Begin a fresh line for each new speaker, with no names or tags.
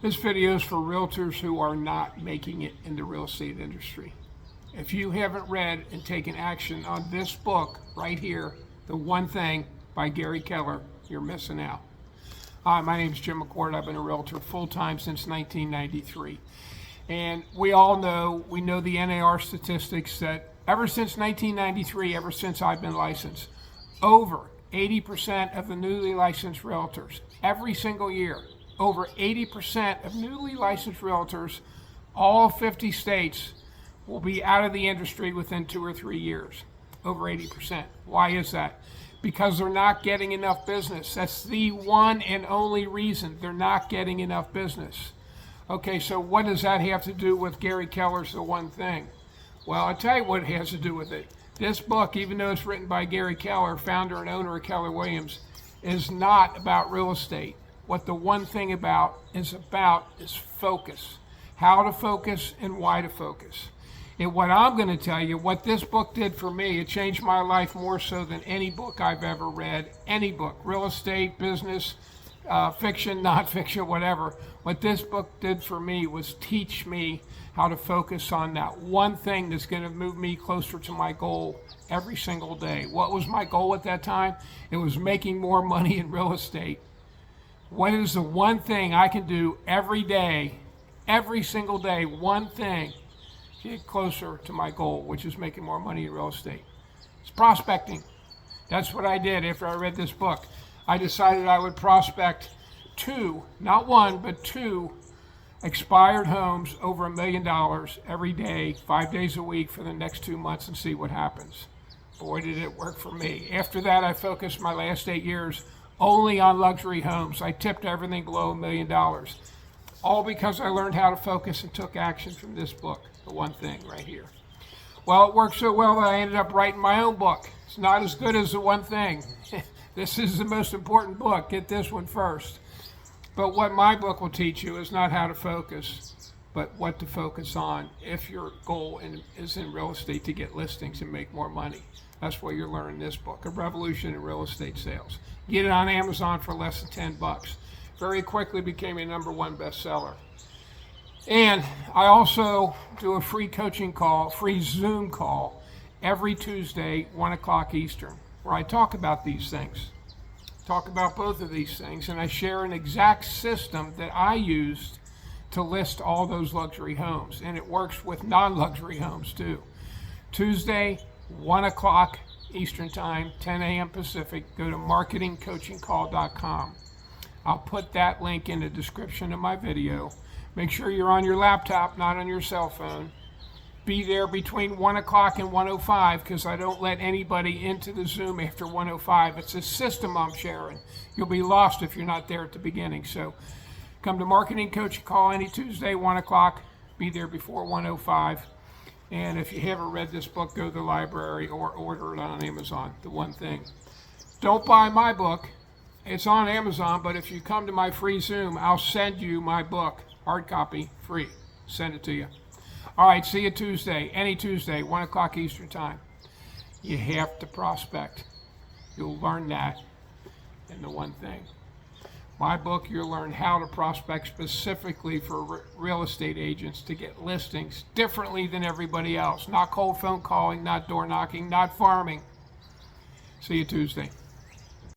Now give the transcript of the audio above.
This video is for realtors who are not making it in the real estate industry. If you haven't read and taken action on this book right here, The One Thing by Gary Keller, you're missing out. Hi, my name is Jim McCord. I've been a realtor full-time since 1993. And we know the NAR statistics that ever since 1993, ever since I've been licensed, over 80% of the newly licensed realtors, every single year, over 80% of newly licensed realtors, all 50 states, will be out of the industry within 2 or 3 years. Over 80%. Why is that? Because they're not getting enough business. That's the one and only reason they're not getting enough business. Okay, so what does that have to do with Gary Keller's The One Thing? Well, I'll tell you what it has to do with it. This book, even though it's written by Gary Keller, founder and owner of Keller Williams, is not about real estate. What The One Thing is focus. How to focus and why to focus. And what I'm going to tell you, what this book did for me, it changed my life more so than any book I've ever read. Any book, real estate, business, fiction, non-fiction, whatever. What this book did for me was teach me how to focus on that one thing that's going to move me closer to my goal every single day. What was my goal at that time? It was making more money in real estate. What is the one thing I can do every day, every single day, one thing to get closer to my goal, which is making more money in real estate? It's prospecting. That's what I did after I read this book. I decided I would prospect 2, not 1, but 2 expired homes over $1 million every day, 5 days a week for the next 2 months and see what happens. Boy, did it work for me. After that, I focused my last 8 years only on luxury homes. I tipped everything below $1 million. All because I learned how to focus and took action from this book, The One Thing right here. Well, it worked so well that I ended up writing my own book. It's not as good as The One Thing. This is the most important book. Get this one first. But what my book will teach you is not how to focus, but what to focus on if your goal is in real estate to get listings and make more money. That's what you're learning in this book, A Revolution in Real Estate Sales. Get it on Amazon for less than $10. Very quickly became a #1 bestseller. And I also do a free coaching call, free Zoom call, every Tuesday, 1 o'clock Eastern, where I talk about these things. Talk about both of these things, and I share an exact system that I used to list all those luxury homes, and it works with non-luxury homes too. Tuesday, 1 o'clock Eastern Time, 10 a.m. Pacific. Go to marketingcoachingcall.com. I'll put that link in the description of my video. Make sure you're on your laptop, not on your cell phone. Be there between 1 o'clock and 1:05 because I don't let anybody into the Zoom after 1:05. It's a system I'm sharing. You'll be lost if you're not there at the beginning. So come to Marketing Coaching Call any Tuesday, 1 o'clock. Be there before 1:05. And if you haven't read this book, go to the library or order it on Amazon, The One Thing. Don't buy my book. It's on Amazon, but if you come to my free Zoom, I'll send you my book, hard copy, free. Send it to you. All right, see you Tuesday, any Tuesday, 1 o'clock Eastern Time. You have to prospect. You'll learn that in The One Thing. My book, you'll learn how to prospect specifically for real estate agents to get listings differently than everybody else. Not cold phone calling, not door knocking, not farming. See you Tuesday.